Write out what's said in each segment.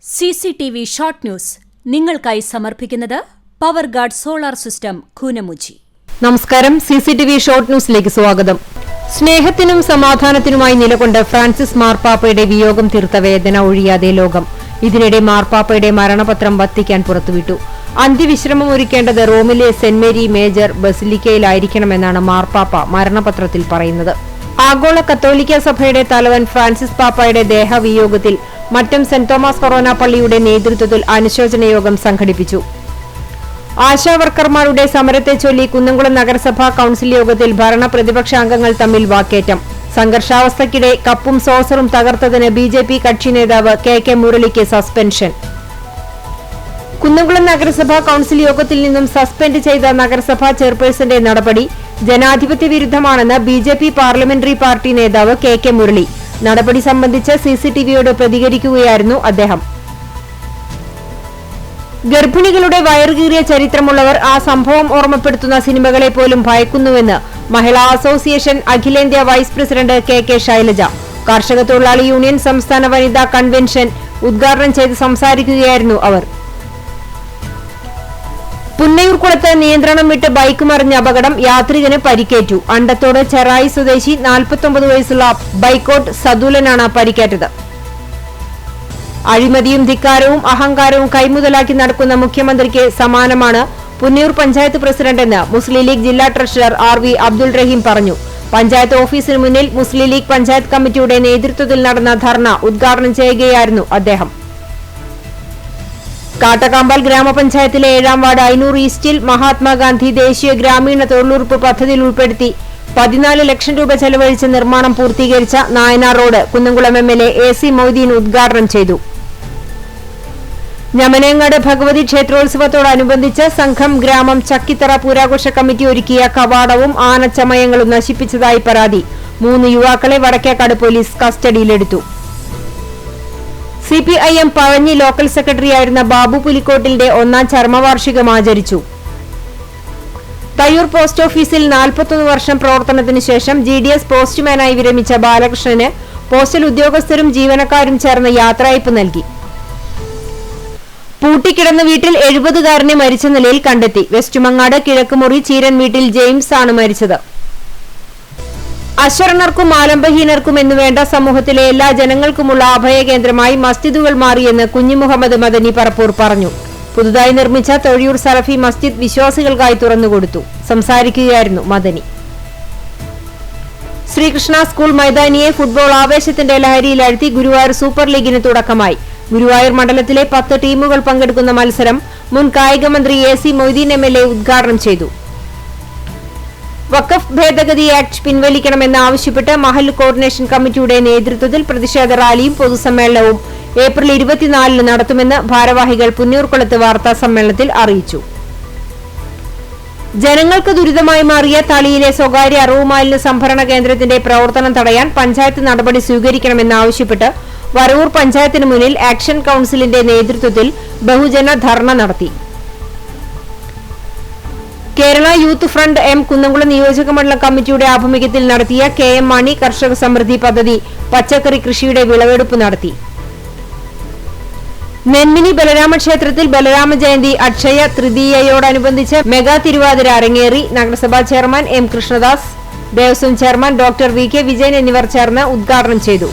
CCTV short news നിങ്ങൾക്കായി സമർപ്പിക്കുന്നത് power guard solar system Koonamuchi. നമസ്കാരം. CCTV ഷോർട്ട് ന്യൂസിലേക്ക് സ്വാഗതം. സ്നേഹത്തിനും സമാധാനത്തിനുമായി നിലകൊണ്ട് ഫ്രാൻസിസ് മാർപ്പാപ്പയുടെ വിയോഗം തീർത്ത വേദന ഒഴിയാതെ ലോകം. ഇതിനിടെ മാർപ്പാപ്പയുടെ മരണപത്രം വത്തിക്കാൻ പുറത്തുവിട്ടു. അന്ത്യവിശ്രമം ഒരുക്കേണ്ടത് റോമിലെ സെന്റ് മേരി മേജർ ബസിലിക്കയിലായിരിക്കണമെന്നാണ് മാർപ്പാപ്പ മരണപത്രത്തിൽ പറയുന്നത്. ആഗോള കത്തോലിക്ക സഭയുടെ തലവൻ ഫ്രാൻസിസ് പാപ്പായുടെ ദേഹവിയോഗത്തിൽ മറ്റം സെന്റ് തോമസ് ഫൊറോന പള്ളിയുടെ നേതൃത്വത്തിൽ അനുശോചന യോഗം സംഘടിപ്പിച്ചു. ആശാവർക്കർമാരുടെ സമരത്തെ ചൊല്ലി കുന്നംകുളം നഗരസഭാ കൌൺസിൽ യോഗത്തിൽ ഭരണ പ്രതിപക്ഷ അംഗങ്ങൾ തമ്മിൽ വാക്കേറ്റം. സംഘർഷാവസ്ഥയ്ക്കിടെ കപ്പും സോസറും തകർത്തതിന് BJP കക്ഷി നേതാവ് KK മുരളിക്ക് സസ്പെൻഷൻ. കുന്നംകുളം നഗരസഭാ കൌൺസിൽ യോഗത്തിൽ നിന്നും സസ്പെൻഡ് ചെയ്ത നഗരസഭാ ചെയർപേഴ്സന്റെ നടപടി ജനാധിപത്യ വിരുദ്ധമാണെന്ന് BJP പാർലമെന്ററി പാർട്ടി നേതാവ് KK മുരളി. നടപടി സംബന്ധിച്ച് CCTVയോട് പ്രതികരിക്കുകയായിരുന്നു അദ്ദേഹം. ഗർഭിണികളുടെ വയറുകീറിയ ചരിത്രമുള്ളവർ ആ സംഭവം ഓർമ്മപ്പെടുത്തുന്ന സിനിമകളെ പോലും ഭയക്കുന്നുവെന്ന് മഹിളാ അസോസിയേഷൻ അഖിലേന്ത്യാ വൈസ് പ്രസിഡന്റ് KK ശൈലജ. കർഷക തൊഴിലാളി യൂണിയൻ സംസ്ഥാന വനിതാ കൺവെൻഷൻ ഉദ്ഘാടനം ചെയ്ത് സംസാരിക്കുകയായിരുന്നു അവർ. പുന്നയൂർക്കുളത്ത് നിയന്ത്രണം വിട്ട് ബൈക്ക് മറിഞ്ഞ അപകടം, യാത്രികന് പരിക്കേറ്റു. അണ്ടത്തോട് ചെറായി സ്വദേശി 49 വയസ്സുള്ള ബൈക്കോട്ട് സദുലനാണ് പരിക്കേറ്റത്. അഴിമതിയും ധിക്കാരവും അഹങ്കാരവും കൈമുതലാക്കി നടക്കുന്ന മുഖ്യമന്ത്രിക്ക് സമാനമാണ് പുന്നയൂർ പഞ്ചായത്ത് പ്രസിഡന്റെന്ന് മുസ്ലിം ലീഗ് ജില്ലാ ട്രഷറർ RV അബ്ദുൾ റഹീം പറഞ്ഞു. പഞ്ചായത്ത് ഓഫീസിന് മുന്നിൽ മുസ്ലിം ലീഗ് പഞ്ചായത്ത് കമ്മിറ്റിയുടെ നേതൃത്വത്തിൽ നടന്ന ധർണ ഉദ്ഘാടനം ചെയ്യുകയായിരുന്നു അദ്ദേഹം. കാട്ടക്കാമ്പാൽ ഗ്രാമപഞ്ചായത്തിലെ 7ാം വാർഡ് അയ്നൂർ ഈസ്റ്റിൽ മഹാത്മാഗാന്ധി ദേശീയ ഗ്രാമീണ തൊഴിലുറപ്പ് പദ്ധതിയിൽ ഉൾപ്പെടുത്തി 14 ലക്ഷം രൂപ ചെലവഴിച്ച് നിർമ്മാണം പൂർത്തീകരിച്ച Nayanar road Kunnamkulam MLA AC Moideen ഉദ്ഘാടനം ചെയ്തു. ഞമനേങ്ങാട് ഭഗവതി ക്ഷേത്രോത്സവത്തോടനുബന്ധിച്ച് സംഘം ഗ്രാമം ചക്കിത്തറ പൂരാഘോഷ കമ്മിറ്റി ഒരുക്കിയ കവാടവും ആനച്ചമയങ്ങളും നശിപ്പിച്ചതായി പരാതി. 3 യുവാക്കളെ വടക്കേക്കാട് പോലീസ് കസ്റ്റഡിയിലെടുത്തു. CPIM പഴഞ്ഞി ലോക്കൽ സെക്രട്ടറിയായിരുന്ന ബാബു പുലിക്കോട്ടിന്റെ 1ാം ചരമവാർഷികം ആചരിച്ചു. തയ്യൂർ പോസ്റ്റ് ഓഫീസിൽ 41 വർഷം പ്രവർത്തനത്തിന് ശേഷം GDS പോസ്റ്റ്മാനായി വിരമിച്ച ബാലകൃഷ്ണന് പോസ്റ്റൽ ഉദ്യോഗസ്ഥരും ജീവനക്കാരും ചേർന്ന് യാത്രയയപ്പ് നൽകി. പൂട്ടിക്കിടന്ന വീട്ടിൽ 70-കാരനെ മരിച്ച നിലയിൽ കണ്ടെത്തി. വെസ്റ്റുമങ്ങാട് കിഴക്കുമുറി ചീരൻ വീട്ടിൽ ജെയിംസ് ആണ് മരിച്ചത്. അശരണർക്കും ആലംബഹീനർക്കും എന്നുവേണ്ട സമൂഹത്തിലെ എല്ലാ ജനങ്ങൾക്കുമുള്ള അഭയകേന്ദ്രമായി മസ്ജിദുകൾ മാറിയെന്ന് കുഞ്ഞി മുഹമ്മദ് മദനി പറപ്പൂർ പറഞ്ഞു. പുതുതായി നിർമ്മിച്ച തൊഴിയൂർ സലഫി മസ്ജിദ് വിശ്വാസികൾക്കായി തുറന്നുകൊടുത്തു. സംസാരിക്കുകയായിരുന്നു മദനി. ശ്രീകൃഷ്ണ സ്കൂൾ മൈതാനിയെ ഫുട്ബോൾ ആവേശത്തിന്റെ ലഹരിയിലാഴ്ത്തി ഗുരുവായൂർ സൂപ്പർ ലീഗിന് തുടക്കമായി. ഗുരുവായൂർ മണ്ഡലത്തിലെ 10 ടീമുകൾ പങ്കെടുക്കുന്ന മത്സരം മുൻ കായിക മന്ത്രി AC മൊയ്തീൻ MLA ഉദ്ഘാടനം ചെയ്തു. വഖഫ് ഭേദഗതി ആക്ട് പിൻവലിക്കണമെന്നാവശ്യപ്പെട്ട് മഹല്ല് കോർഡിനേഷൻ കമ്മിറ്റിയുടെ നേതൃത്വത്തിൽ പ്രതിഷേധ റാലിയും പൊതുസമ്മേളനവും ഏപ്രിൽ 24 നടത്തുമെന്ന് ഭാരവാഹികൾ പുന്നയൂർക്കുളത്ത് വാർത്താ സമ്മേളനത്തിൽ അറിയിച്ചു. ജനങ്ങൾക്ക് ദുരിതമായി മാറിയ തളിയിലെ സ്വകാര്യ അറവുമാലിന്യ സംഭരണ കേന്ദ്രത്തിന്റെ പ്രവർത്തനം തടയാൻ പഞ്ചായത്ത് നടപടി സ്വീകരിക്കണമെന്നാവശ്യപ്പെട്ട് വരവൂർ പഞ്ചായത്തിന് മുന്നിൽ ആക്ഷൻ കൌൺസിലിന്റെ നേതൃത്വത്തിൽ ബഹുജന ധർണ നടത്തി. Kerala Youth Front M Kunnamkulam നിയോജക മണ്ഡലം കമ്മിറ്റിയുടെ ആഭിമുഖ്യത്തിൽ നടത്തിയ KM മാണി കർഷക സമൃദ്ധി പദ്ധതി പച്ചക്കറി കൃഷിയുടെ വിളവെടുപ്പ് നടത്തി. നെന്മിനി ബലരാമ ക്ഷേത്രത്തിൽ ബലരാമ ജയന്തി അക്ഷയ തൃതീയയോടനുബന്ധിച്ച് മെഗാ തിരുവാതിര അരങ്ങേറി. നഗരസഭാ chairman M Krishnadas, Devaswom chairman Dr. VK Vijayan എന്നിവർ ചേർന്ന് ഉദ്ഘാടനം ചെയ്തു.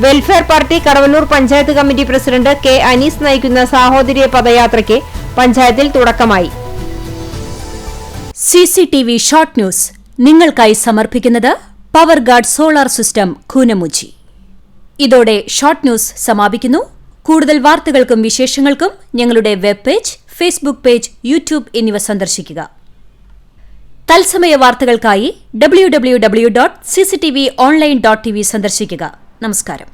Welfare party Kadavallur panchayat committee president K Anees നയിക്കുന്ന സാഹോദര്യ പദയാത്രയ്ക്ക് പഞ്ചായത്തിൽ തുടക്കമായി. CCTV ഷോർട്ട് ന്യൂസ് നിങ്ങൾക്കായി സമർപ്പിക്കുന്നത് power guard solar system Koonamuchi. ഇതോടെ ഷോർട്ട് ന്യൂസ് സമാപിക്കുന്നു. കൂടുതൽ വാർത്തകൾക്കും വിശേഷങ്ങൾക്കും ഞങ്ങളുടെ web page, Facebook page, YouTube എന്നിവ സന്ദർശിക്കുക. തത്സമയ വാർത്തകൾക്കായി www.cctv online.tv സന്ദർശിക്കുക. നമസ്കാരം.